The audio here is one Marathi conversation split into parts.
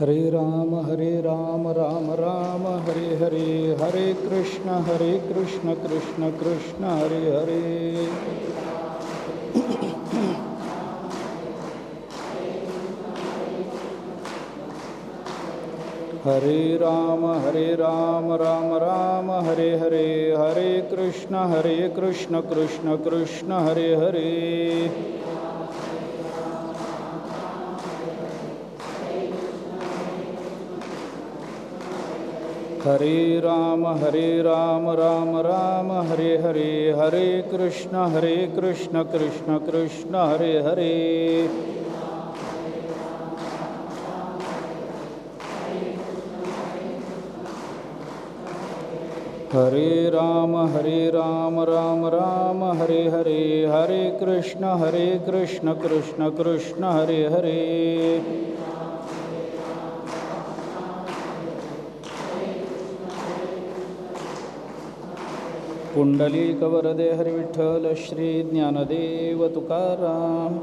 हरे राम राम राम हरे हरे, हरे कृष्ण कृष्ण कृष्ण हरे हरे। हरे राम राम राम हरे हरे, हरे कृष्ण कृष्ण कृष्ण हरे हरे। हरे राम राम राम हरे हरे, हरे कृष्ण कृष्ण कृष्ण हरे हरे। हरे राम राम राम हरे हरे, हरे कृष्ण कृष्ण कृष्ण हरे हरे। पुंडलीकवरदे हरिविठ्ठल श्री ज्ञानदेव तुकाराम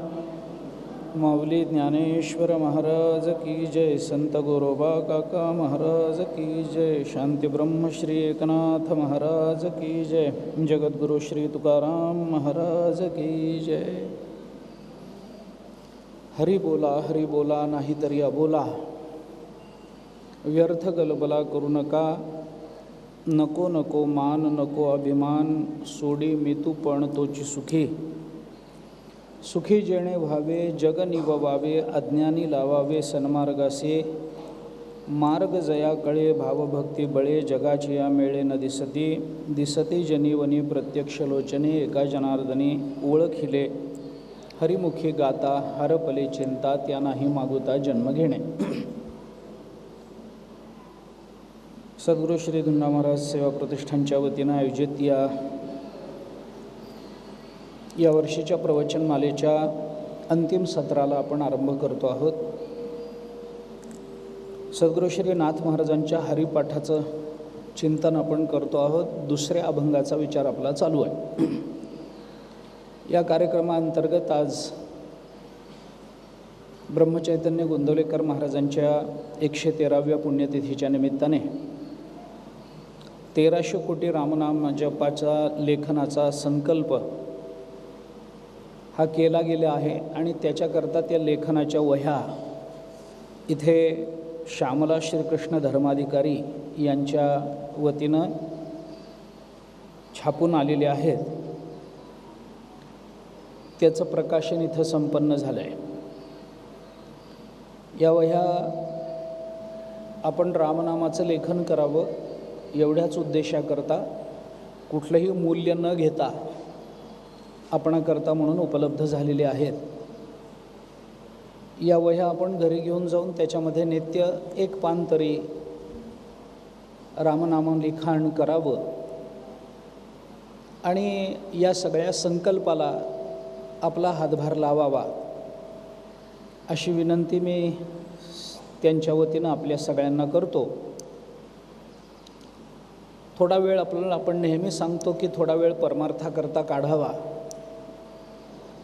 माऊली ज्ञानेश्वर महाराज की जय, संत गोरोबा काका महाराज की जय, शांती ब्रह्म श्री एकनाथ महाराज की जय, जगद्गुरु श्री तुकाराम महाराज की जय। हरि बोला नाही तरी अबोला, व्यर्थ गलबला करू नका, नको नको मान नको अभिमान, सोडी मी तू पण तोची सुखी। सुखी जेणे व्हावे जग निववावे, अज्ञानी लावावे सन्मार्गासे, मार्ग जया कळे भावभक्ती बळे, जगाची या मेळे न दिसती, दिसती जनीवनी प्रत्यक्ष लोचने, एका जनार्दनी ओळखिले हरिमुखी गाता, हरपले चिंता त्या नाही मागुता जन्म घेणे। सद्गुरू श्री धुंडा महाराज सेवा प्रतिष्ठानच्या वतीनं आयोजित या वर्षीच्या प्रवचनमालेच्या अंतिम सत्राला आपण आरंभ करतो आहोत। सद्गुरू श्री नाथ महाराजांच्या हरिपाठाचं चिंतन आपण करतो आहोत। दुसऱ्या अभंगाचा विचार आपला चालू आहे। या कार्यक्रमाअंतर्गत आज ब्रह्मचैतन्य गोंदवलेकर महाराजांच्या 113व्या पुण्यतिथीच्या निमित्ताने 1300 कोटी रामनाम जपाचा लेखनाचा संकल्प हा केला गेला आहे आणि त्याच्याकरता त्या लेखनाच्या वह्या इथे श्यामला श्रीकृष्ण धर्माधिकारी यांच्या वतीनं छापून आलेले आहेत। त्याचं प्रकाशन इथं संपन्न झालं आहे। या वह्या आपण रामनामाचं लेखन करावं एवढ्याच उद्देशाकरता, कुठलंही मूल्य न घेता आपणाकरता म्हणून उपलब्ध झालेले आहेत। या वह्या आपण घरी घेऊन जाऊन त्याच्यामध्ये नित्य एक पान तरी रामनाम लिखाण करावं आणि या सगळ्या संकल्पाला आपला हातभार लावावा अशी विनंती मी त्यांच्या वतीनं आपल्या सगळ्यांना करतो। थोडा वेळ आपण नेहमी सांगतो की थोडा वेळ परमार्थाकरता काढावा,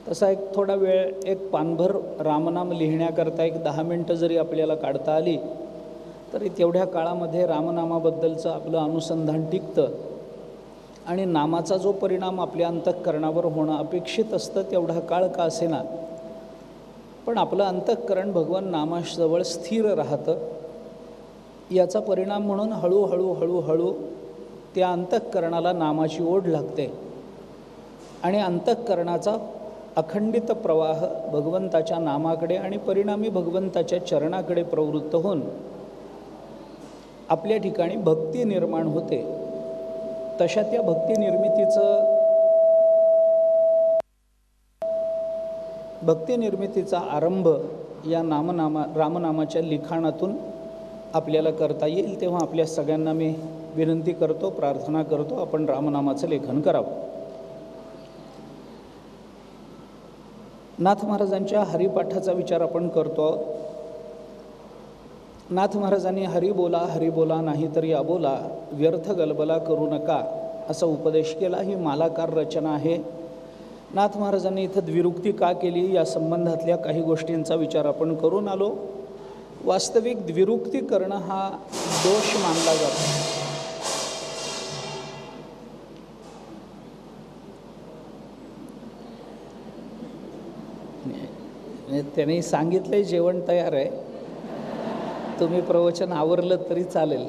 तसा थोडा वेळ एक पानभर रामनाम लिहिण्याकरता 10 मिनटं जरी आपल्याला काढता आली तरी तेवढ्या काळामध्ये रामनामाबद्दलचं आपलं अनुसंधान टिकतं आणि नामाचा जो परिणाम आपल्या अंतःकरणावर होणं अपेक्षित असतं तेवढा काळ का असेना, पण आपलं अंतःकरण भगवान नामाजवळ स्थिर राहतं। याचा परिणाम म्हणून हळूहळू त्या अंतःकरणाला नामाची ओढ लागते आणि अंतःकरणाचा अखंडित प्रवाह भगवंताच्या नामाकडे आणि परिणामी भगवंताच्या चरणाकडे प्रवृत्त होऊन आपल्या ठिकाणी भक्ती निर्माण होते। तशा त्या भक्ती निर्मितीचा आरंभ या रामनामाच्या लिखाणातून आपल्याला करता येईल। तेव्हा आपल्या सगळ्यांना मी विनंती करतो, प्रार्थना करतो, आपण रामनामाचं लेखन करावं। नाथ महाराजांच्या हरिपाठाचा विचार आपण करतो। नाथ महाराजांनी हरी बोला नाही तरी अबोला, व्यर्थ गलबला करू नका असा उपदेश केला। ही मालाकार रचना आहे। नाथ महाराजांनी इथं द्विरुक्ती का केली या संबंधातल्या काही गोष्टींचा विचार आपण करून आलो। वास्तविक द्विरुक्ती करणं हा दोष मानला जातो. त्यांनी सांगितलंय जेवण तयार आहे, तुम्ही प्रवचन आवरलं तरी चालेल,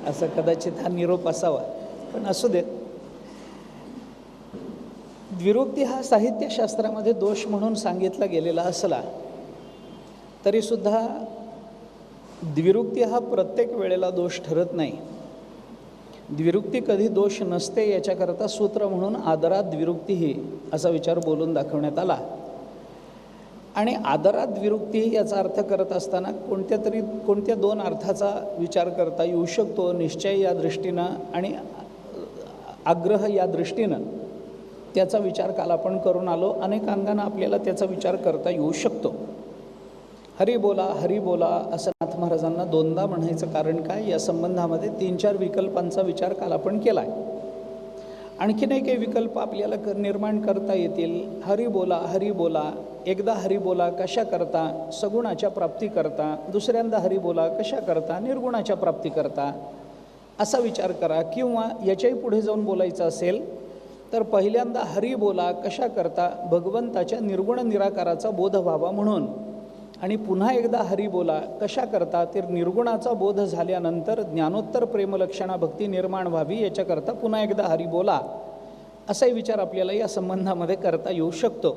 असं कदाचित हा निरोप असावा, पण असू देत. द्विरुक्ती हा साहित्यशास्त्रामध्ये दोष म्हणून सांगितला गेलेला असला तरीसुद्धा द्विरुक्ती हा प्रत्येक वेळेला दोष ठरत नाही. द्विरुक्ती कधी दोष नसते याच्याकरता सूत्र म्हणून आदरात द्विरुक्ती ही असा विचार बोलून दाखवण्यात आला. आणि आदरात द्विरुक्ती याचा अर्थ करत असताना कोणत्या दोन अर्थाचा विचार करता येऊ शकतो, निश्चय या दृष्टीनं आणि आग्रह या दृष्टीनं त्याचा विचार काल आपण करून आलो. अनेक अंगानं आपल्याला त्याचा विचार करता येऊ शकतो. हरी बोला हरी बोला असं नाथ महाराजांना दोनदा म्हणायचं कारण काय, या संबंधामध्ये 3-4 विकल्पांचा विचार काल आपण केला आहे. आणखीन एक विकल्प आपल्याला निर्माण करता येतील. हरी बोला, एकदा हरी बोला कशा करता, सगुणाच्या प्राप्ती करता, दुसऱ्यांदा हरी बोला कशा करता, निर्गुणाच्या प्राप्ती करता, असा विचार करा. किंवा याच्याही पुढे जाऊन बोलायचं असेल तर पहिल्यांदा हरी बोला कशा करता, भगवंताच्या निर्गुण निराकाराचा बोध व्हावा म्हणून, आणि पुन्हा एकदा हरी बोला कशा करता, तर निर्गुणाचा बोध झाल्यानंतर ज्ञानोत्तर प्रेमलक्षणा भक्ती निर्माण व्हावी याच्याकरता पुन्हा एकदा हरी बोला, असाही विचार आपल्याला या संबंधामध्ये करता येऊ शकतो.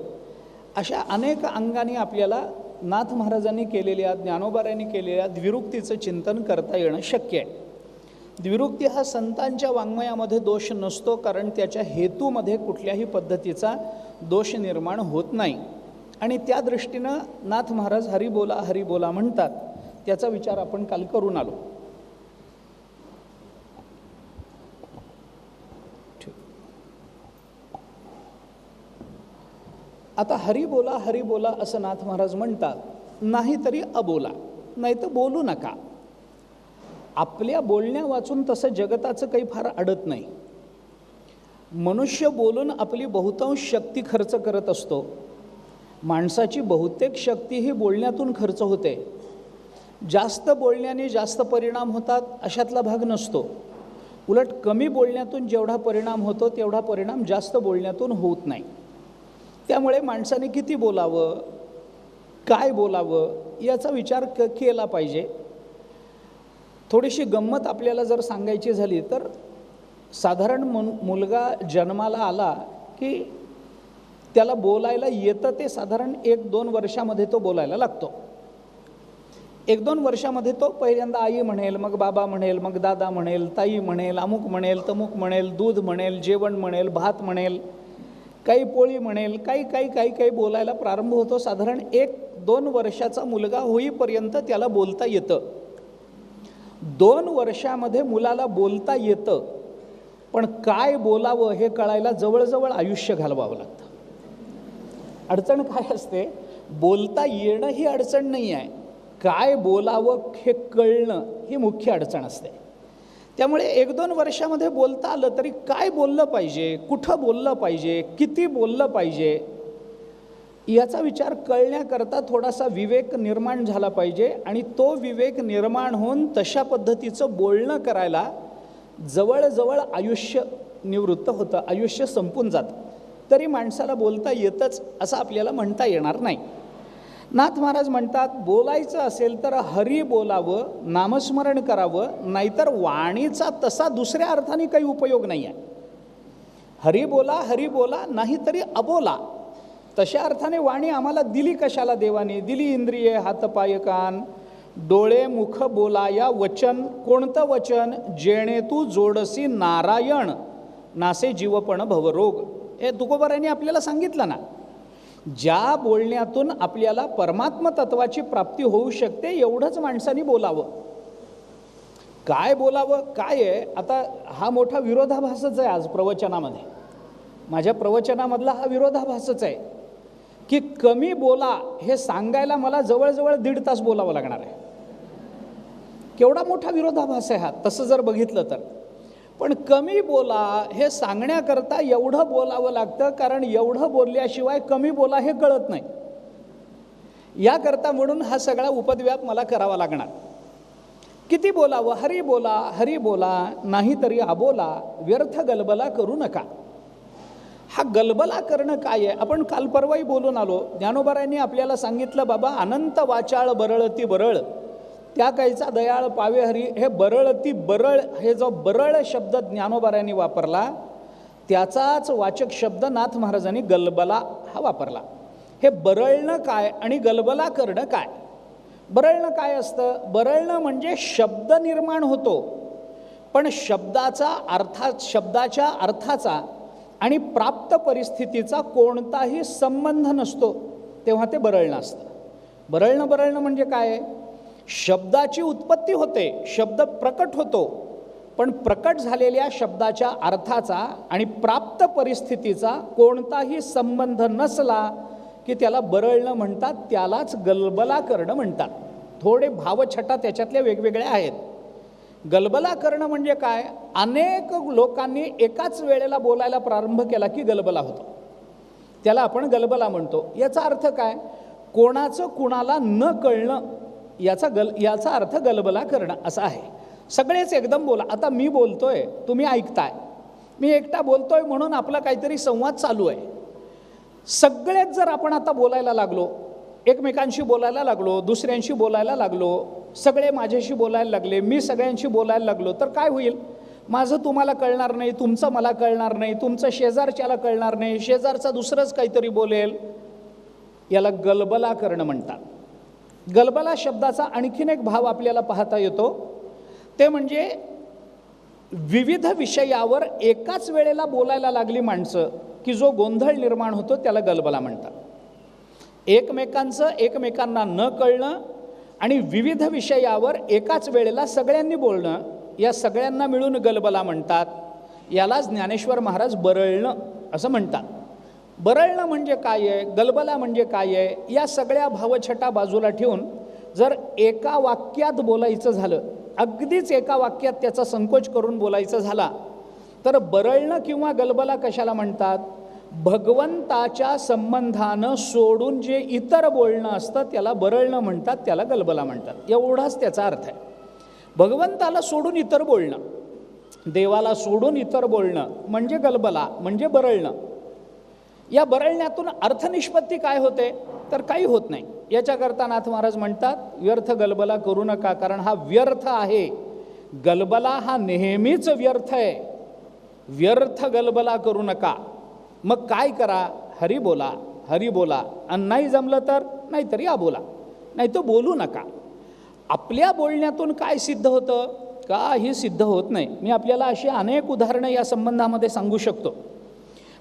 अशा अनेक अंगाने आपल्याला नाथ महाराजांनी केलेल्या, ज्ञानोबाऱ्यांनी केलेल्या द्विरुक्तीचं चिंतन करता येणं शक्य आहे. द्विरुक्ती हा संतांच्या वाङ्मयामध्ये दोष नसतो, कारण त्याच्या हेतूमध्ये कुठल्याही पद्धतीचा दोष निर्माण होत नाही. आणि त्या दृष्टीनं नाथ महाराज हरी बोला म्हणतात. त्याचा विचार आपण काल करून आलो. आता हरी बोला असं नाथ महाराज म्हणतात, नाहीतरी अबोला, नाही तर बोलू नका. आपल्या बोलण्या वाचून तसं जगताचं काही फार अडत नाही. मनुष्य बोलून आपली बहुतांश शक्ती खर्च करत असतो. माणसाची बहुतेक शक्ती ही बोलण्यातून खर्च होते. जास्त बोलण्याने जास्त परिणाम होतात अशातला भाग नसतो. उलट कमी बोलण्यातून जेवढा परिणाम होतो तेवढा परिणाम जास्त बोलण्यातून होत नाही. त्यामुळे माणसाने किती बोलावं, काय बोलावं याचा विचार केला पाहिजे. थोडीशी गंमत आपल्याला जर सांगायची झाली तर साधारण मुलगा जन्माला आला की त्याला बोलायला येतं ते साधारण 1-2 वर्षामध्ये तो बोलायला लागतो. 1-2 वर्षामध्ये तो पहिल्यांदा आई म्हणेल, मग बाबा म्हणेल, मग दादा म्हणेल, ताई म्हणेल, अमुक म्हणेल, तमुक म्हणेल, दूध म्हणेल, जेवण म्हणेल, भात म्हणेल, काही पोळी म्हणेल, काही बोलायला प्रारंभ होतो. साधारण 1-2 वर्षाचा मुलगा होईपर्यंत त्याला बोलता येतं. 2 वर्षामध्ये मुलाला बोलता येतं, पण काय बोलावं हे कळायला जवळजवळ आयुष्य घालवावं लागतं. अडचण काय असते, बोलता येणं ही अडचण नाही आहे, काय बोलावं हे कळणं ही मुख्य अडचण असते. त्यामुळे 1-2 वर्षामध्ये बोलता आलं तरी काय बोललं पाहिजे, कुठं बोललं पाहिजे, किती बोललं पाहिजे याचा विचार कळण्याकरता थोडासा विवेक निर्माण झाला पाहिजे. आणि तो विवेक निर्माण होऊन तशा पद्धतीचं बोलणं करायला जवळजवळ आयुष्य निवृत्त होतं, आयुष्य संपून जातं. तरी माणसाला बोलता येतच असं आपल्याला म्हणता येणार नाही. नाथ महाराज म्हणतात, बोलायचं असेल तर हरी बोलावं, नामस्मरण करावं, नाहीतर वाणीचा तसा दुसऱ्या अर्थाने काही उपयोग नाही आहे. हरी बोला नाहीतरी अबोला. तशा अर्थाने वाणी आम्हाला दिली कशाला देवाने, दिली इंद्रिये, हात पाय कान, डोळे मुख बोलाया वचन. कोणतं वचन, जेणे तू जोडसी नारायण, नासे जीवपण भवरोग. हे तुकोबारांनी आपल्याला सांगितलं ना, ज्या बोलण्यातून आपल्याला परमात्म तत्वाची प्राप्ती होऊ शकते एवढंच माणसाने बोलावं. काय बोलावं काय आहे, आता हा मोठा विरोधाभासच आहे. आज प्रवचनामध्ये, माझ्या प्रवचनामधला हा विरोधाभासच आहे की कमी बोला हे सांगायला मला जवळजवळ 1.5 तास बोलावं लागणार आहे. केवढा मोठा विरोधाभास आहे हा तसं जर बघितलं तर. पण कमी बोला हे सांगण्याकरता एवढं बोलावं लागतं, कारण एवढं बोलल्याशिवाय कमी बोला हे कळत नाही. याकरता म्हणून हा सगळा उपद्व्याप मला करावा लागणार. किती बोलावं, हरी बोला नाही तरी आबोला, व्यर्थ गलबला करू नका. हा गलबला करणं काय आहे? आपण काल परवाही बोलून आलो. ज्ञानोबारायांनी आपल्याला सांगितलं, बाबा अनंत वाचाळ बरळती बरळ, त्या काहीचा दयाळ पावे हरी. हे बरळती बरळ, हे जो बरळ शब्द ज्ञानोबारायांनी वापरला त्याचाच वाचक शब्द नाथ महाराजांनी गलबला हा वापरला. हे बरळणं काय आणि गलबला करणं काय? बरळणं काय असतं? बरळणं म्हणजे शब्द निर्माण होतो, पण शब्दाच्या अर्थाचा आणि प्राप्त परिस्थितीचा कोणताही संबंध नसतो, तेव्हा ते बरळणं असतं. बरळणं म्हणजे काय? शब्दाची उत्पत्ती होते, शब्द प्रकट होतो, पण प्रकट झालेल्या शब्दाच्या अर्थाचा आणि प्राप्त परिस्थितीचा कोणताही संबंध नसला की त्याला बरळणं म्हणतात, त्यालाच गलबला करणं म्हणतात. थोडे भावछटा त्याच्यातल्या वेगवेगळ्या आहेत. गलबला करणं म्हणजे काय? अनेक लोकांनी एकाच वेळेला बोलायला प्रारंभ केला की गलबला होतो, त्याला आपण गलबला म्हणतो. याचा अर्थ काय? कोणाचं कुणाला न कळणं, याचा अर्थ गलबला करणं असा आहे. सगळेच एकदम बोला. आता मी बोलतोय, तुम्ही ऐकताय, मी एकटा बोलतोय म्हणून आपला काहीतरी संवाद चालू आहे. सगळेच जर आपण आता बोलायला लागलो, एकमेकांशी बोलायला लागलो, दुसऱ्यांशी बोलायला लागलो, सगळे माझ्याशी बोलायला लागले, मी सगळ्यांशी बोलायला लागलो, तर काय होईल? माझं तुम्हाला कळणार नाही, तुमचं मला कळणार नाही, तुमचं शेजारच्याला कळणार नाही, शेजारचा दुसरंच काहीतरी बोलेल. याला गलबला करणं म्हणतात. गलबला शब्दाचा आणखीन एक भाव आपल्याला पाहता येतो, ते म्हणजे विविध विषयावर एकाच वेळेला बोलायला लागली माणसं की जो गोंधळ निर्माण होतो त्याला गलबला म्हणतात. एकमेकांना न कळणं आणि विविध विषयावर एकाच वेळेला सगळ्यांनी बोलणं, या सगळ्यांना मिळून गलबला म्हणतात. यालाच ज्ञानेश्वर महाराज बरळणं असं म्हणतात. बरळणं म्हणजे काय आहे, गलबला म्हणजे काय आहे, या सगळ्या भावछटा बाजूला ठेवून जर एका वाक्यात बोलायचं झालं, अगदीच एका वाक्यात त्याचा संकोच करून बोलायचं झाला, तर बरळणं किंवा गलबला कशाला म्हणतात? भगवंताच्या संबंधानं सोडून जे इतर बोलणं असतं त्याला बरळणं म्हणतात, त्याला गलबला म्हणतात. एवढाच त्याचा अर्थ आहे. भगवंताला सोडून इतर बोलणं, देवाला सोडून इतर बोलणं म्हणजे गलबला, म्हणजे बरळणं. या बरळण्यातून अर्थनिष्पत्ती काय होते? तर काही होत नाही. याच्याकरता नाथ महाराज म्हणतात, व्यर्थ गलबला करू नका, कारण हा व्यर्थ आहे. गलबला हा नेहमीच व्यर्थ आहे. व्यर्थ गलबला करू नका. मग काय करा? हरी बोला आणि नाही जमलं तर नाहीतरी आबोला, नाही तर बोलू नका. आपल्या बोलण्यातून काय सिद्ध होतं? काही सिद्ध होत नाही. मी आपल्याला अशी अनेक उदाहरणं या संबंधामध्ये सांगू शकतो.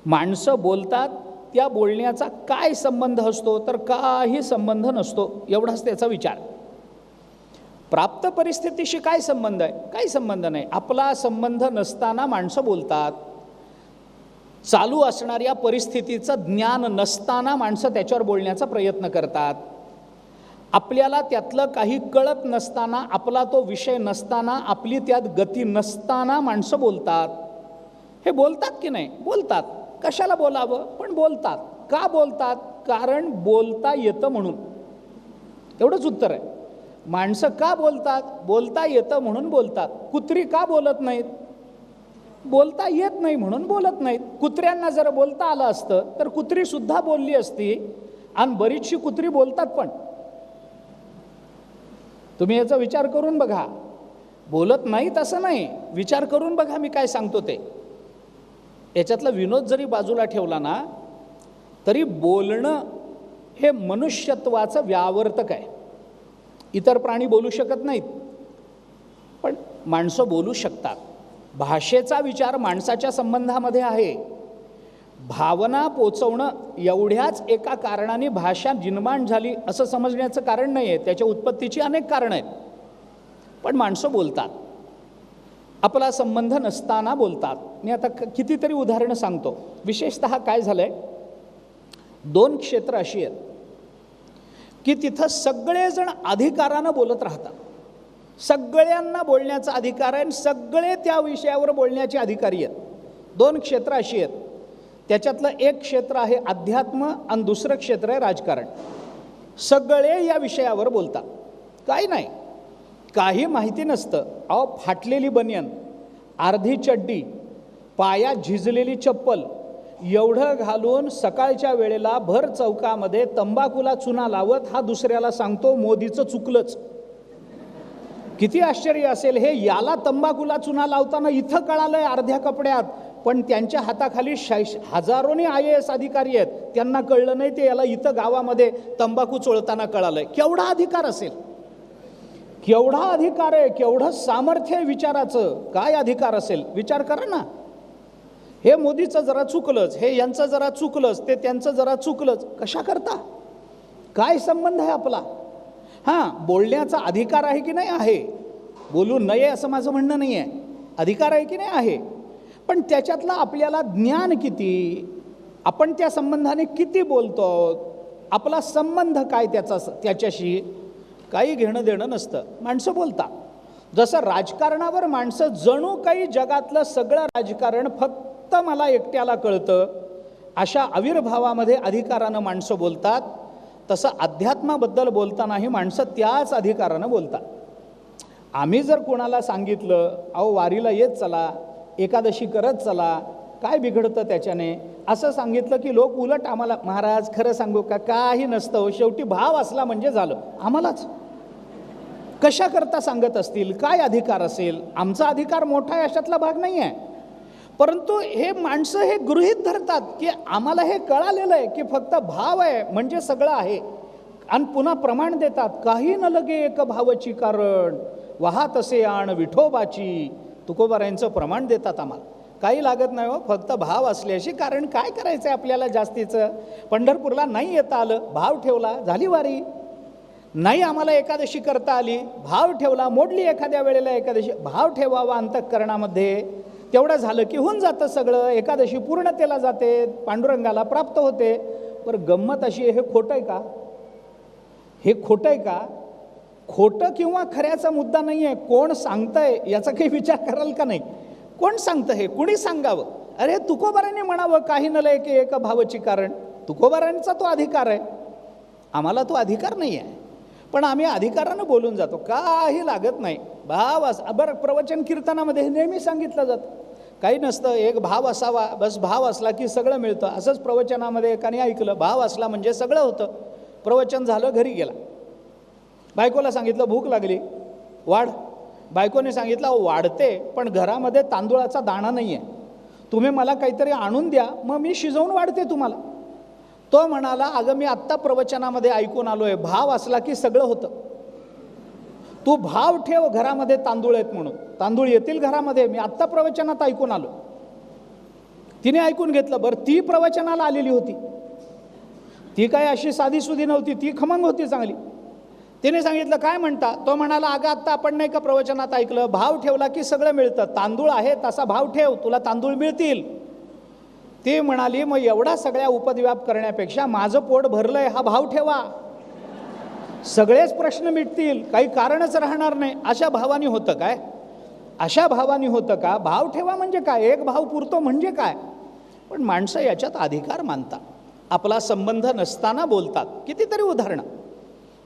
माणसं बोलतात, त्या बोलण्याचा काय संबंध असतो? तर काही संबंध नसतो, एवढाच त्याचा विचार. प्राप्त परिस्थितीशी काय संबंध आहे? काही संबंध नाही. आपला संबंध नसताना माणसं बोलतात. चालू असणाऱ्या परिस्थितीचं ज्ञान नसताना माणसं त्याच्यावर बोलण्याचा प्रयत्न करतात. आपल्याला त्यातलं काही कळत नसताना, आपला तो विषय नसताना, आपली त्यात गती नसताना माणसं बोलतात. हे बोलतात की नाही? बोलतात. कशाला बोलावं? पण बोलतात. का बोलतात? कारण बोलता येतं म्हणून. एवढंच उत्तर आहे. माणसं का बोलतात? बोलता येतं म्हणून बोलतात. कुत्री का बोलत नाहीत? बोलता येत नाही म्हणून बोलत नाहीत. कुत्र्यांना जर बोलता आलं असतं तर कुत्रीसुद्धा बोलली असती, आणि बरीचशी कुत्री बोलतात पण. तुम्ही याचा विचार करून बघा. बोलत नाहीत असं नाही, विचार करून बघा मी काय सांगतो ते. याच्यातला विनोद जरी बाजूला ठेवला ना, तरी बोलणं हे मनुष्यत्वाचं व्यावर्तक आहे. इतर प्राणी बोलू शकत नाहीत, पण माणसं बोलू शकतात. भाषेचा विचार माणसाच्या संबंधामध्ये आहे. भावना पोचवणं एवढ्याच एका कारणाने भाषा निर्माण झाली असं समजण्याचं कारण नाही आहे. त्याच्या उत्पत्तीची अनेक कारणं आहेत, पण माणसं बोलतात. आपला संबंध नसताना बोलतात. मी आता कितीतरी उदाहरणं सांगतो. विशेषतः काय झालं आहे, 2 क्षेत्र अशी आहेत की तिथं सगळेजण अधिकारानं बोलत राहतात. सगळ्यांना बोलण्याचा अधिकार आहे, सगळे त्या विषयावर बोलण्याचे अधिकारी आहेत. 2 क्षेत्र अशी आहेत. त्याच्यातलं एक क्षेत्र आहे अध्यात्म आणि दुसरं क्षेत्र आहे राजकारण. सगळे या विषयावर बोलतात. काही नाही, काही माहिती नसतं. अहो, फाटलेली बनियन, अर्धी चड्डी, पायात झिजलेली चप्पल एवढं घालून सकाळच्या वेळेला भर चौकामध्ये तंबाखूला चुना लावत हा दुसऱ्याला सांगतो मोदीचं चुकलंच. किती आश्चर्य असेल हे. याला तंबाखूला चुना लावताना इथं कळालंय अर्ध्या कपड्यात, पण त्यांच्या हाताखाली हजारोनी IAS अधिकारी आहेत, त्यांना कळलं नाही. ते याला इथं गावामध्ये तंबाखू चोळताना कळालंय. केवढा अधिकार असेल, केवढा अधिकार आहे, केवढं सामर्थ्य आहे विचाराचं. काय अधिकार असेल विचार करा ना. हे मोदीचं जरा चुकलंच, हे यांचं जरा चुकलंच, ते त्यांचं जरा चुकलंच. कशा करता? काय संबंध आहे आपला? हां, बोलण्याचा अधिकार आहे की नाही? आहे. बोलू नये असं माझं म्हणणं नाही आहे. अधिकार आहे की नाही? आहे. पण त्याच्यातलं आपल्याला ज्ञान किती, आपण त्या संबंधाने किती बोलतो, आपला संबंध काय त्याच्याशी काही घेणं देणं नसतं. माणसं बोलतात. जसं राजकारणावर माणसं जणू काही जगातलं सगळं राजकारण फक्त मला एकट्याला कळतं अशा आविर्भावामध्ये अधिकारानं माणसं बोलतात, तसं अध्यात्माबद्दल बोलतानाही माणसं त्याच अधिकारानं बोलतात. आम्ही जर कोणाला सांगितलं अहो वारीला येत चला, एकादशी करत चला, काय बिघडतं त्याच्याने, असं सांगितलं की लोक उलट आम्हाला, महाराज खरं सांगू का, काही नसतं, शेवटी भाव असला म्हणजे झालं. आम्हालाच कशा करता सांगत असतील? काय अधिकार असेल? आमचा अधिकार मोठा आहे अशातला भाग नाही आहे. परंतु हे माणसं हे गृहीत धरतात की आम्हाला हे कळालेलं आहे की फक्त भाव आहे म्हणजे सगळं आहे, आणि पुन्हा प्रमाण देतात. काही न लगे एक भावची कारण वाहात असे आण विठोबाची. तुकोबारायांचं प्रमाण देतात आम्हाला. काही लागत नाही हो, फक्त भाव असल्याशी. कारण काय करायचं आहे आपल्याला जास्तीचं? पंढरपूरला नाही येता आलं, भाव ठेवला, झाली वारी. नाही आम्हाला एकादशी करता आली, भाव ठेवला, मोडली एखाद्या वेळेला एकादशी, भाव ठेवावा अंतःकरणामध्ये, तेवढं झालं की होऊन जातं सगळं. एकादशी पूर्णतेला जाते, पांडुरंगाला प्राप्त होते. पण गंमत अशी आहे, हे खोटं आहे का? हे खोटं आहे का? खोटं किंवा खऱ्याचा मुद्दा नाही आहे, कोण सांगतंय याचा काही विचार कराल का नाही? कोण सांगतं हे? कुणी सांगावं? अरे तुकोबारांनी म्हणावं काही न लय की एक भावची कारण. तुकोबारांचा तो अधिकार आहे, आम्हाला तो अधिकार नाही आहे. पण आम्ही अधिकारानं बोलून जातो, काही लागत नाही. भाव बरं, प्रवचन कीर्तनामध्ये नेहमी सांगितलं जातं काही नसतं, एक भाव असावा, बस भाव असला की सगळं मिळतं. असंच प्रवचनामध्ये एकाने ऐकलं, भाव असला म्हणजे सगळं होतं. प्रवचन झालं, घरी गेला, बायकोला सांगितलं भूक लागली, वाढ. बायकोने सांगितलं वाढते, पण घरामध्ये तांदूळाचा दाणा नाही आहे, तुम्ही मला काहीतरी आणून द्या, मग मी शिजवून वाढते तुम्हाला. तो म्हणाला अगं मी आत्ता प्रवचनामध्ये ऐकून आलो आहे, भाव असला की सगळं होतं. तू भाव ठेव घरामध्ये तांदूळ आहेत म्हणून, तांदूळ येतील घरामध्ये, मी आत्ता प्रवचनात ऐकून आलो. तिने ऐकून घेतलं. बरं, ती प्रवचनाला आलेली होती, ती काय अशी साधीसुधी नव्हती, ती खमंग होती चांगली. तिने सांगितलं काय म्हणता? तो म्हणाला अगं आत्ता आपण नाही का प्रवचनात ऐकलं, भाव ठेवला की सगळं मिळतं, तांदूळ आहे तसा भाव ठेव, तुला तांदूळ मिळतील. ती म्हणाली मग एवढा सगळ्या उपद्व्याप करण्यापेक्षा माझं पोट भरलंय हा भाव ठेवा, सगळेच प्रश्न मिटतील, काही कारणच राहणार नाही. अशा भावानी होतं काय? अशा भावानी होतं का? भाव ठेवा म्हणजे काय? एक भाव पुरतो म्हणजे काय? पण माणसं याच्यात अधिकार मानतात, आपला संबंध नसताना बोलतात. कितीतरी उदाहरणं,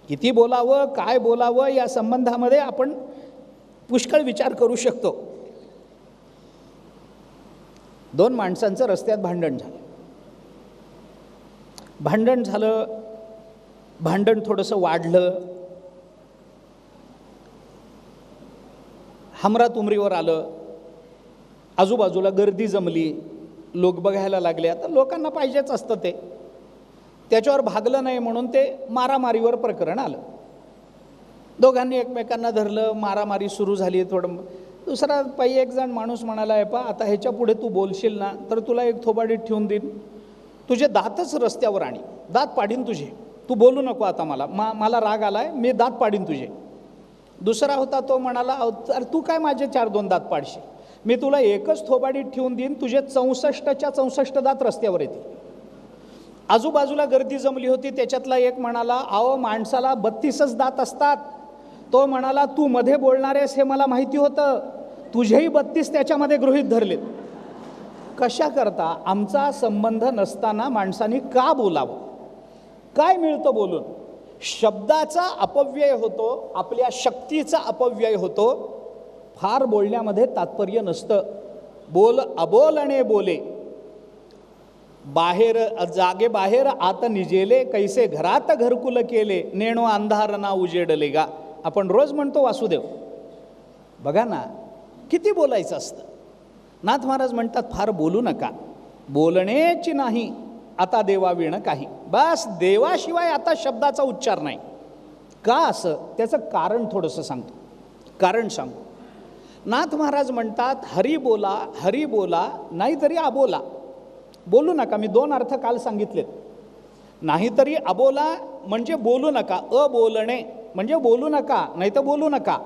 किती बोलावं, काय बोलावं या संबंधामध्ये आपण पुष्कळ विचार करू शकतो. दोन माणसांचं रस्त्यात भांडण झालं. भांडण थोडंसं वाढलं, हमरातुमरीवर आलं, आजूबाजूला गर्दी जमली, लोक बघायला लागले. आता लोकांना पाहिजेच असतं ते, त्याच्यावर भागलं नाही म्हणून ते मारामारीवर प्रकरण आलं. दोघांनी एकमेकांना धरलं, मारामारी सुरू झाली. थोडं दुसरा पायी एक जण माणूस म्हणाला आहे पा आता ह्याच्या पुढे तू बोलशील ना तर तुला एक थोबाडीत ठेवून देईन, तुझे दातच रस्त्यावर आणि दात पाडीन तुझे, तू बोलू नको आता, मला राग आलाय, मी दात पाडीन तुझे. दुसरा होता तो म्हणाला अरे तू काय माझे 4-2 दात पाडशील, मी तुला एकच थोबाडीत ठेवून देईन, तुझे 64च्या 64 दात रस्त्यावर येतील. आजूबाजूला गर्दी जमली होती, त्याच्यातला एक म्हणाला अहो माणसाला 32च दात असतात. तो म्हणाला तू मध्ये बोलणार आहेस हे मला माहिती होतं, तुझेही 32 त्याच्यामध्ये गृहीत धरलेत. कशा करता? आमचा संबंध नसताना माणसांनी का बोलावं? काय मिळतं बोलून? शब्दाचा अपव्यय होतो, आपल्या शक्तीचा अपव्यय होतो. फार बोलण्यामध्ये तात्पर्य नसतं. बोल अबोलणे बोले, बाहेर जागे बाहेर आत निजेले, कैसे घरात घरकुल केले, नेणो अंधार ना उजेडले गा. आपण रोज म्हणतो वासुदेव. बघा ना, किती बोलायचं असतं. नाथ महाराज म्हणतात फार बोलू नका, बोलणेची नाही आता देवाविण काही. बस देवाशिवाय आता शब्दाचा उच्चार नाही. का असं, त्याचं कारण थोडंसं सांगतो. कारण सांगतो. नाथ महाराज म्हणतात हरी बोला, हरी बोला, नाहीतरी अबोला. बोलू नका. मी 2 अर्थ काल सांगितलेत. नाहीतरी अबोला म्हणजे बोलू नका, अबोलणे म्हणजे बोलू नका, नाही तर बोलू नका.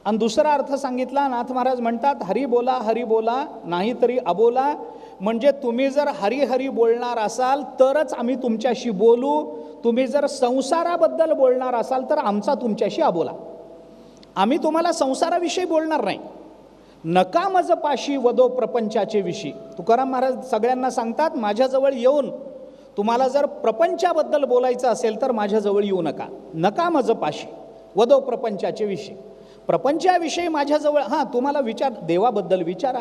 आणि दुसरा अर्थ सांगितला. नाथ महाराज म्हणतात हरी बोला, हरी बोला, नाहीतरी अबोला म्हणजे तुम्ही जर हरी हरी बोलणार असाल तरच आम्ही तुमच्याशी बोलू. तुम्ही जर संसाराबद्दल बोलणार असाल तर आमचा तुमच्याशी अबोला. आम्ही तुम्हाला संसाराविषयी बोलणार नाही. नका मज पाशी वदो प्रपंचाचे विषयी. तुकाराम महाराज सगळ्यांना सांगतात माझ्याजवळ येऊन तुम्हाला जर प्रपंचाबद्दल बोलायचं असेल तर माझ्याजवळ येऊ नका. नका मज पाशी वदो प्रपंचाचे विषयी. प्रपंचाविषयी माझ्याजवळ तुम्हाला विचार, देवाबद्दल विचारा,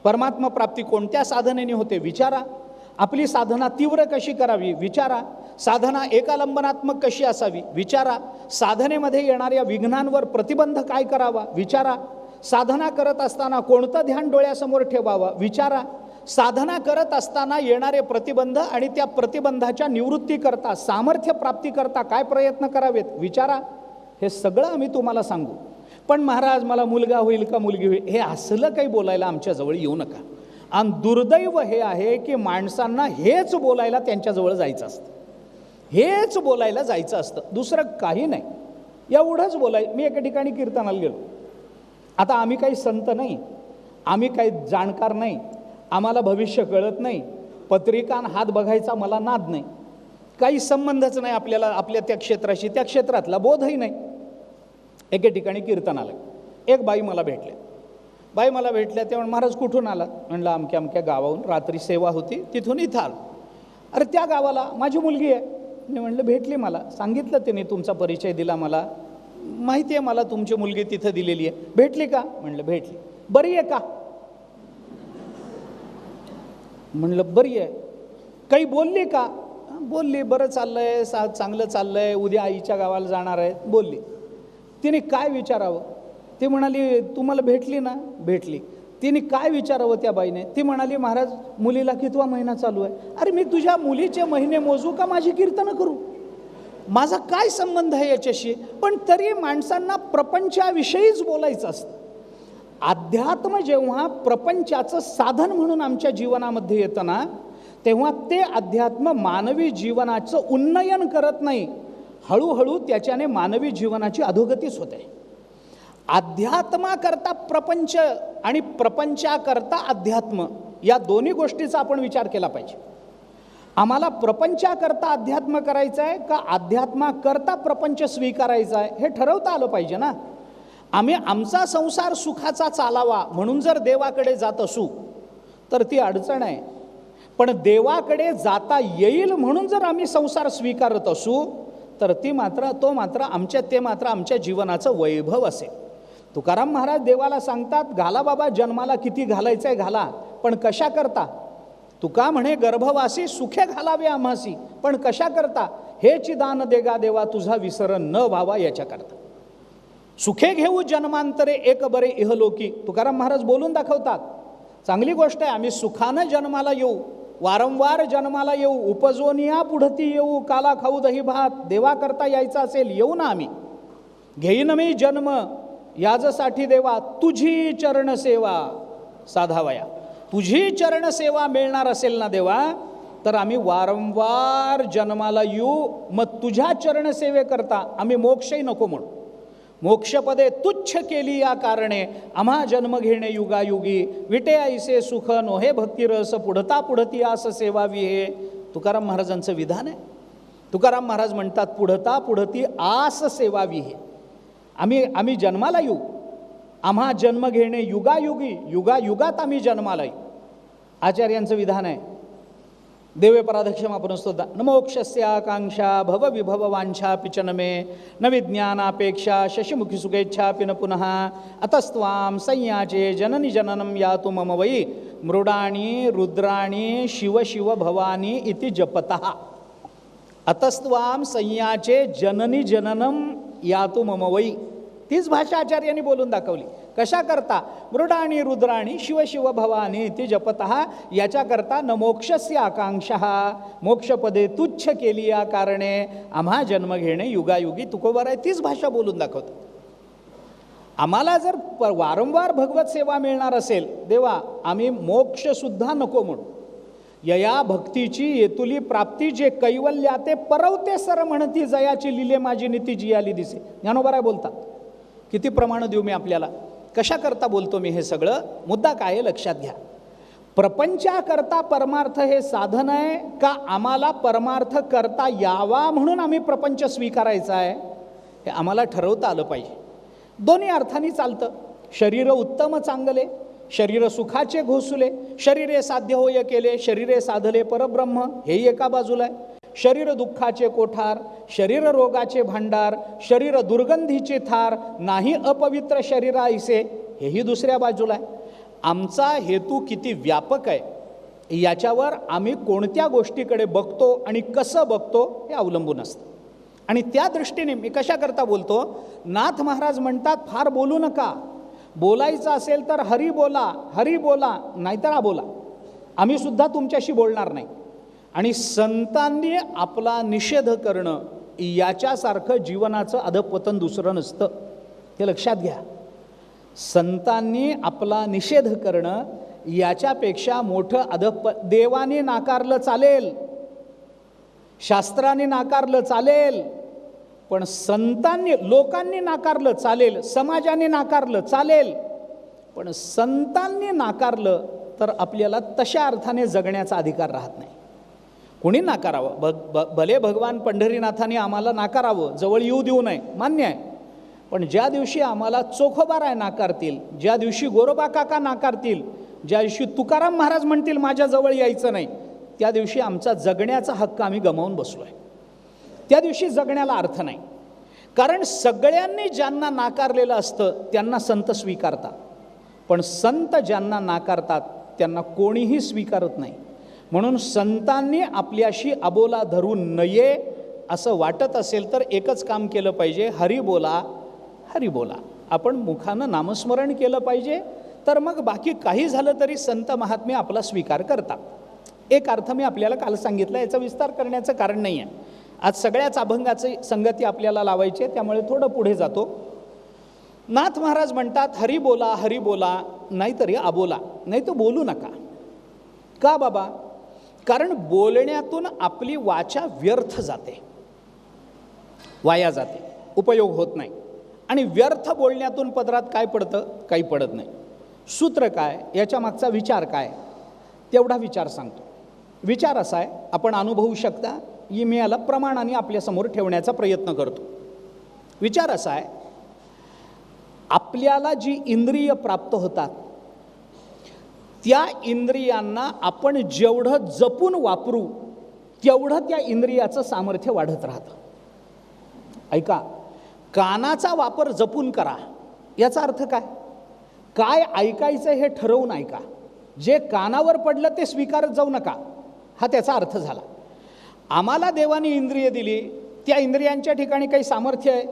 परमात्मा प्राप्ती कोणत्या साधनेने होते विचारा, आपली साधना तीव्र कशी करावी विचारा, साधना एकालंबनात्मक कशी असावी विचारा, साधनेमध्ये येणाऱ्या विघ्नांवर प्रतिबंध काय करावा विचारा, साधना करत असताना कोणतं ध्यान डोळ्यासमोर ठेवावं विचारा, साधना करत असताना येणारे प्रतिबंध आणि त्या प्रतिबंधाच्या निवृत्तीकरता सामर्थ्य प्राप्तीकरता काय प्रयत्न करावेत विचारा. हे सगळं आम्ही तुम्हाला सांगू. पण महाराज मला मुलगा होईल का मुलगी होईल हे असलं काही बोलायला आमच्याजवळ येऊ नका. आणि दुर्दैव हे आहे की माणसांना हेच बोलायला त्यांच्याजवळ जायचं असतं. हेच बोलायला जायचं असतं, दुसरं काही नाही. एवढंच मी एका ठिकाणी कीर्तनाला गेलो. आता आम्ही काही संत नाही, आम्ही काही जाणकार नाही, आम्हाला भविष्य कळत नाही, पत्रिका हात बघायचा मला नाद नाही, काही संबंधच नाही आपल्याला आपल्या त्या क्षेत्राशी, त्या क्षेत्रातला बोधही नाही. एके ठिकाणी कीर्तनाला एक बाई मला भेटल्या. ते म्हण महाराज कुठून आला? म्हणलं अमक्या अमक्या गावाहून, रात्री सेवा होती तिथून इथं आलो. अरे त्या गावाला माझी मुलगी आहे. मी म्हणलं भेटली मला, सांगितलं त्याने तुमचा परिचय दिला, मला माहिती आहे, मला तुमची मुलगी तिथं दिलेली आहे. भेटली का? म्हणलं भेटली. बरी आहे का? म्हणलं बरी आहे. काही बोलली का? बोलली, बरं चाललंय, चांगलं चाललंय, उद्या आईच्या गावाला जाणार आहे, बोलली. तिने काय विचारावं? ती म्हणाली तुम्हाला भेटली ना? भेटली. तिने काय विचारावं त्या बाईने? ती म्हणाली महाराज मुलीला कितवा महिना चालू आहे? अरे मी तुझ्या मुलीचे महिने मोजू का माझी कीर्तनं करू? माझा काय संबंध आहे याच्याशी? पण तरी माणसांना प्रपंचाविषयीच बोलायचं असतं. अध्यात्म जेव्हा प्रपंचाचं साधन म्हणून आमच्या जीवनामध्ये येतं ना, तेव्हा ते अध्यात्म मानवी जीवनाचं उन्नयन करत नाही, हळूहळू त्याच्याने मानवी जीवनाची अधोगतीच होते. अध्यात्माकरता प्रपंच आणि प्रपंचाकरता अध्यात्म या दोन्ही गोष्टीचा आपण विचार केला पाहिजे. आम्हाला प्रपंचाकरता अध्यात्म करायचं आहे का अध्यात्माकरता प्रपंच स्वीकारायचा आहे हे ठरवता आलं पाहिजे ना. आम्ही आमचा संसार सुखाचा चालावा म्हणून जर देवाकडे जात असू तर ती अडचण आहे. पण देवाकडे जाता येईल म्हणून जर आम्ही संसार स्वीकारत असू तर ते मात्र आमच्या जीवनाचं वैभव असेल. तुकाराम महाराज देवाला सांगतात घाला बाबा जन्माला किती घालायचंय घाला, पण कशा करता? तुका म्हणे गर्भवासी सुखे घालावे आम्हासी, पण कशा करता? हेची दान देगा देवा तुझा विसर न व्हावा याच्याकरता. सुखे घेऊ जन्मांतरे एक बरे इहलोकी. तुकाराम महाराज बोलून दाखवतात चांगली गोष्ट आहे, आम्ही सुखानं जन्माला येऊ, वारंवार जन्माला येऊ, उपजोनिया पुढती येऊ, काला खाऊ दही भात, देवा करता यायचं असेल येऊ ना आम्ही. घेईन मी जन्म याजसाठी देवा तुझी चरणसेवा साधावया. तुझी चरणसेवा मिळणार असेल ना देवा तर आम्ही वारंवार जन्माला येऊ. मग तुझ्या चरणसेवे करता आम्ही मोक्षही नको म्हणू. मोक्षपदे तुच्छ केली या कारणे आम्हा जन्म घेणे युगायुगी, विटे ऐसे सुख नोहे भक्तिरस, पुढता पुढती आस सेवावी. हे तुकाराम महाराजांचं विधान आहे. तुकाराम महाराज म्हणतात पुढता पुढती आस सेवावी. हे आम्ही जन्माला येऊ, आम्हा जन्म घेणे युगायुगी, युगायुगात आम्ही जन्माला येऊ. आचार्यांचं विधान आहे. देवे पराधक्षम आपण स्तोता नमोक्षस्य आकांक्षा भव विभव वांछा पिचन मे न विज्ञानापेक्षा शशिमुखी सुगेच्छा पिन पुनः अतस्त्वां संयाचे जननी जननम यातु मम वै मृडाणी रुद्राणी शिव शिव भवानी इति जपतः. अतस्त्वां संयाचे जननी जननम यातु मम वै. तीच भाषा आचार्यांनी बोलून दाखवली. कशा करता? मृडाणी रुद्राणी शिव शिव भवानी ती जपतः. याच्याकरता न मोक्षस्य आकांक्षा, मोक्षपदे तुच्छ केली या कारणे आम्हा जन्म घेणे युगायुगी तुकोबर आहे. तीच भाषा बोलून दाखवतात. आम्हाला जर वारंवार भगवत सेवा मिळणार असेल, देवा आम्ही मोक्षसुद्धा नको म्हणू. यया भक्तीची येतुली प्राप्ती जे कैवल्या ते परवते सर म्हणती जयाची लिले माझी नीती जियाली दिसे. ज्ञानोबराय बोलतात. किती प्रमाण देऊ मी आपल्याला? कशा करता बोलतो मी हे सगळं? मुद्दा काय आहे लक्षात घ्या. प्रपंचाकरता परमार्थ हे साधन आहे का आम्हाला परमार्थ करता यावा म्हणून आम्ही प्रपंच स्वीकारायचा आहे, हे आम्हाला ठरवता आलं पाहिजे. दोन्ही अर्थाने चालतं. शरीर उत्तम चांगले, शरीर सुखाचे घोसले, शरीरे साध्य होय केले, शरीरे साधले परब्रह्म, हेही एका बाजूला आहे. शरीर दुःखाचे कोठार, शरीर रोगाचे भांडार, शरीर दुर्गंधीचे थार, नाही अपवित्र शरीराईसे, हेही दुसऱ्या बाजूला आहे. आमचा हेतू किती व्यापक आहे याच्यावर आम्ही कोणत्या गोष्टीकडे बघतो आणि कसं बघतो हे अवलंबून असतं. आणि त्या दृष्टीने मी कशा करता बोलतो? नाथ महाराज म्हणतात फार बोलू नका, बोलायचं असेल तर हरी बोला, हरी बोला, नाहीतर अबोला. आम्ही सुद्धा तुमच्याशी बोलणार नाही. आणि संतांनी आपला निषेध करणं याच्यासारखं जीवनाचं अधपतन दुसरं नसतं, हे लक्षात घ्या. संतांनी आपला निषेध करणं याच्यापेक्षा मोठं देवाने नाकारलं चालेल, शास्त्राने नाकारलं चालेल, पण संतांनी लोकांनी नाकारलं चालेल, समाजाने नाकारलं चालेल, पण संतांनी नाकारलं तर आपल्याला तशा अर्थाने जगण्याचा अधिकार राहत नाही. कोणी नाकारावं, भले भगवान पंढरीनाथाने आम्हाला नाकारावं, जवळ येऊ देऊ नये, मान्य आहे. पण ज्या दिवशी आम्हाला चोखोबाराय नाकारतील, ज्या दिवशी गोरोबा काका नाकारतील, ज्या दिवशी तुकाराम महाराज म्हणतील माझ्या जवळ यायचं नाही, त्या दिवशी आमचा जगण्याचा हक्क आम्ही गमावून बसलो आहे. त्या दिवशी जगण्याला अर्थ नाही. कारण सगळ्यांनी ज्यांना नाकारलेलं असतं त्यांना संत स्वीकारतात, पण संत ज्यांना नाकारतात त्यांना कोणीही स्वीकारत नाही. म्हणून संतांनी आपल्याशी अबोला धरू नये असं वाटत असेल तर एकच काम केलं पाहिजे, हरी बोला, हरी बोला. आपण मुखानं नामस्मरण केलं पाहिजे, तर मग बाकी काही झालं तरी संत महात्मे आपला स्वीकार करतात. एक अर्थ मी आपल्याला काल सांगितलं, याचा विस्तार करण्याचं कारण नाही आहे. आज सगळ्याच अभंगाची संगती आपल्याला लावायची आहे, त्यामुळे थोडं पुढे जातो. नाथ महाराज म्हणतात हरी बोला, हरी बोला, नाहीतरी अबोला, नाही तर बोलू नका. का बाबा? कारण बोलण्यातून आपली वाचा व्यर्थ जाते, वाया जाते, उपयोग होत नाही. आणि व्यर्थ बोलण्यातून पदरात काय पडतं? काही पडत नाही. सूत्र काय, याच्या मागचा विचार काय, तेवढा विचार सांगतो. विचार असा आहे, आपण अनुभवू शकता, मी याला प्रमाणाने आपल्यासमोर ठेवण्याचा प्रयत्न करतो. विचार असा आहे, आपल्याला जी इंद्रिय प्राप्त होतात त्या इंद्रियांना आपण जेवढं जपून वापरू तेवढं त्या इंद्रियाचं सामर्थ्य वाढत राहतं. ऐका, कानाचा वापर जपून करा. याचा अर्थ काय? काय ऐकायचं हे ठरवून ऐका. जे कानावर पडलं ते स्वीकारत जाऊ नका, हा त्याचा अर्थ झाला. आम्हाला देवाने इंद्रिय दिली, त्या इंद्रियांच्या ठिकाणी काही सामर्थ्य आहे,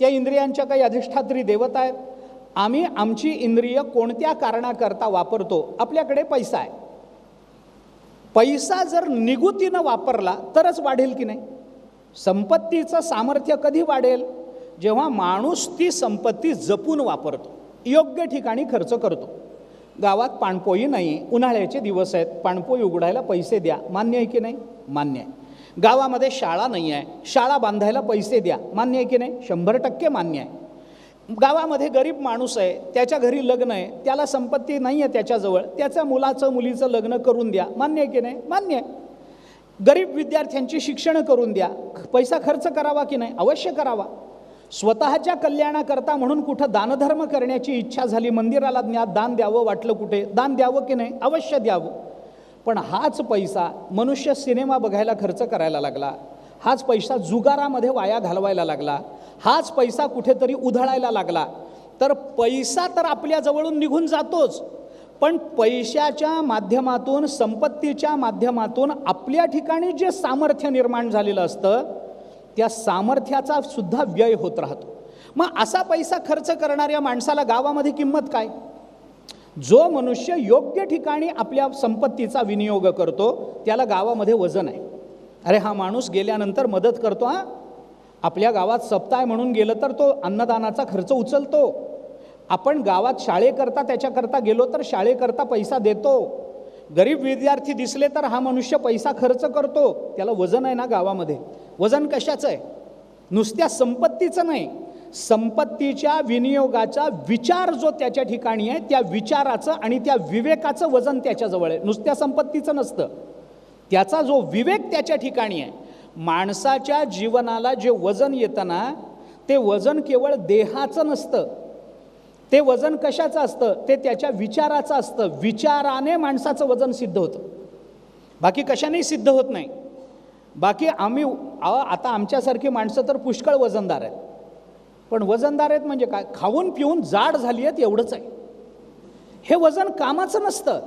त्या इंद्रियांच्या काही अधिष्ठात्री देवता आहेत. आम्ही आमची इंद्रिय कोणत्या कारणाकरता वापरतो? आपल्याकडे पैसा आहे, पैसा जर निगुतीनं वापरला तरच वाढेल की नाही? संपत्तीचं सामर्थ्य कधी वाढेल? जेव्हा माणूस ती संपत्ती जपून वापरतो, योग्य ठिकाणी खर्च करतो. गावात पाणपोई नाही, उन्हाळ्याचे दिवस आहेत, पाणपोई उघडायला पैसे द्या, मान्य आहे की नाही? मान्य आहे. गावामध्ये शाळा नाही आहे, शाळा बांधायला पैसे द्या, मान्य आहे की नाही? 100% मान्य आहे. गावामध्ये गरीब माणूस आहे, त्याच्या घरी लग्न आहे, त्याला संपत्ती नाही आहे त्याच्याजवळ, त्याच्या मुलाचं मुलीचं लग्न करून द्या, मान्य आहे की नाही? मान्य आहे. गरीब विद्यार्थ्यांची शिक्षण करून द्या, पैसा खर्च करावा की नाही? अवश्य करावा. स्वतःच्या कल्याणाकरता म्हणून कुठं दानधर्म करण्याची इच्छा झाली, मंदिराला दान द्यावं वाटलं, कुठे दान द्यावं की नाही? अवश्य द्यावं. पण हाच पैसा मनुष्य सिनेमा बघायला खर्च करायला लागला, हाच पैसा जुगारामध्ये वाया घालवायला लागला, हाच पैसा कुठेतरी उधळायला लागला, तर पैसा तर आपल्याजवळून निघून जातोच, पण पैशाच्या माध्यमातून, संपत्तीच्या माध्यमातून आपल्या ठिकाणी जे सामर्थ्य निर्माण झालेलं असतं त्या सामर्थ्याचा सुद्धा व्यय होत राहतो. मग असा पैसा खर्च करणाऱ्या माणसाला गावामध्ये किंमत काय? जो मनुष्य योग्य ठिकाणी आपल्या संपत्तीचा विनियोग करतो त्याला गावामध्ये वजन आहे. अरे हा माणूस गेल्यानंतर मदत करतो, हा आपल्या गावात सप्ताह म्हणून गेलं तर तो अन्नदानाचा खर्च उचलतो. आपण गावात शाळेकरता त्याच्याकरता गेलो तर शाळेकरता पैसा देतो. गरीब विद्यार्थी दिसले तर हा मनुष्य पैसा खर्च करतो. त्याला वजन आहे ना गावामध्ये. वजन कशाचं आहे? नुसत्या संपत्तीचं नाही, संपत्तीच्या विनियोगाचा विचार जो त्याच्या ठिकाणी आहे त्या विचाराचं आणि त्या विवेकाचं वजन त्याच्याजवळ आहे. नुसत्या संपत्तीचं नसतं, त्याचा जो विवेक त्याच्या ठिकाणी आहे. माणसाच्या जीवनाला जे वजन येतं ना ते वजन केवळ देहाचं नसतं, ते वजन कशाचं असतं? ते त्याच्या विचाराचं असतं. विचाराने माणसाचं वजन सिद्ध होतं, बाकी कशानेही सिद्ध होत नाही. बाकी आता आमच्यासारखी माणसं तर पुष्कळ वजनदार आहेत, पण वजनदार आहेत म्हणजे काय? खाऊन पिऊन जाड झाली आहेत एवढंच आहे. हे वजन कामाचं नसतं,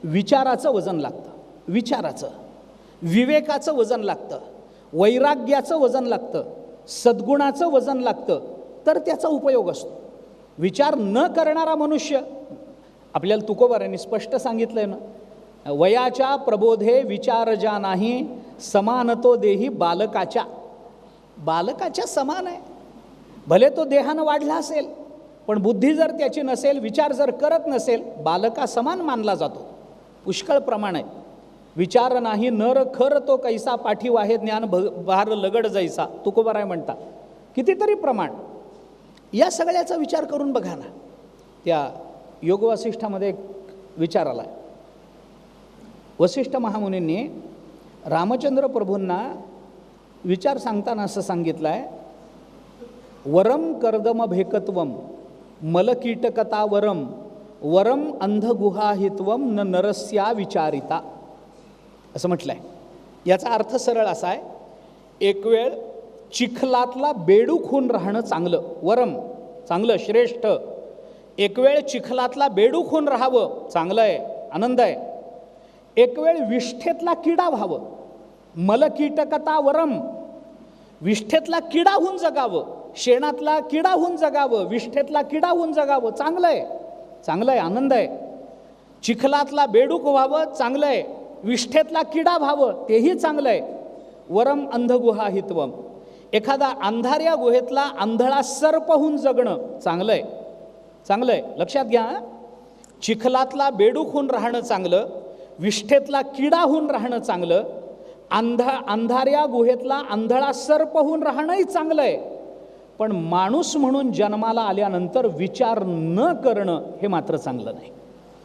विचाराचं वजन लागतं. विचाराचं, विवेकाचं वजन लागतं, वैराग्याचं वजन लागतं, सद्गुणाचं वजन लागतं, तर त्याचा उपयोग असतो. विचार न करणारा मनुष्य, आपल्याला तुकोबारांनी स्पष्ट सांगितलंय ना, वयाच्या प्रबोधे विचार ज्या नाही, समानतो देही बालकाच्या. बालकाच्या समान आहे. भले तो देहानं वाढला असेल, पण बुद्धी जर त्याची नसेल, विचार जर करत नसेल, बालका समान मानला जातो. पुष्कळ प्रमाण आहे. विचार नाही नर खर तो कैसा, पाठीव आहे ज्ञान भार लगड जैसा, तुकोबाराय म्हणतात. कितीतरी प्रमाण. या सगळ्याचा विचार करून बघा ना. त्या योग वसिष्ठामध्ये एक विचार आला. वसिष्ठ महामुनींनी रामचंद्र प्रभूंना विचार सांगताना असं सांगितलं आहे, वरम कर्दम भेकत्वम मलकीटकता वरम वरम अंधगुहाहित्वम न नरस्या विचारिता, असं म्हटलं आहे. याचा अर्थ सरळ असा आहे, एक वेळ चिखलातला बेडूक होऊन राहणं चांगलं, वरम चांगलं, श्रेष्ठ. एक वेळ चिखलातला बेडूक होऊन राहावं चांगलं आहे, आनंद आहे. एक वेळ विष्ठेतला किडा व्हावं, मलकीटकता वरम, विष्ठेतला किडा होऊन जगावं, शेणातला किडा होऊन जगावं, विष्ठेतला किडा होऊन जगावं, चांगलं आहे, चांगलं आहे, आनंद आहे. चिखलातला बेडूक व्हावं चांगलं आहे, विष्ठेतला किडा व्हावं तेही चांगलं आहे. वरम अंधगुहाहित्वम, एखादा अंधाऱ्या गुहेतला आंधळा सर्प होऊन जगणं चांगलं आहे, चांगलं आहे. लक्षात घ्या, चिखलातला बेडूक होऊन राहणं चांगलं, विष्ठेतला किडा होऊन राहणं चांगलं, अंधाऱ्या गुहेतला आंधळा सर्प होऊन राहणंही चांगलं आहे. पण माणूस म्हणून जन्माला आल्यानंतर विचार न करणं हे मात्र चांगलं नाही.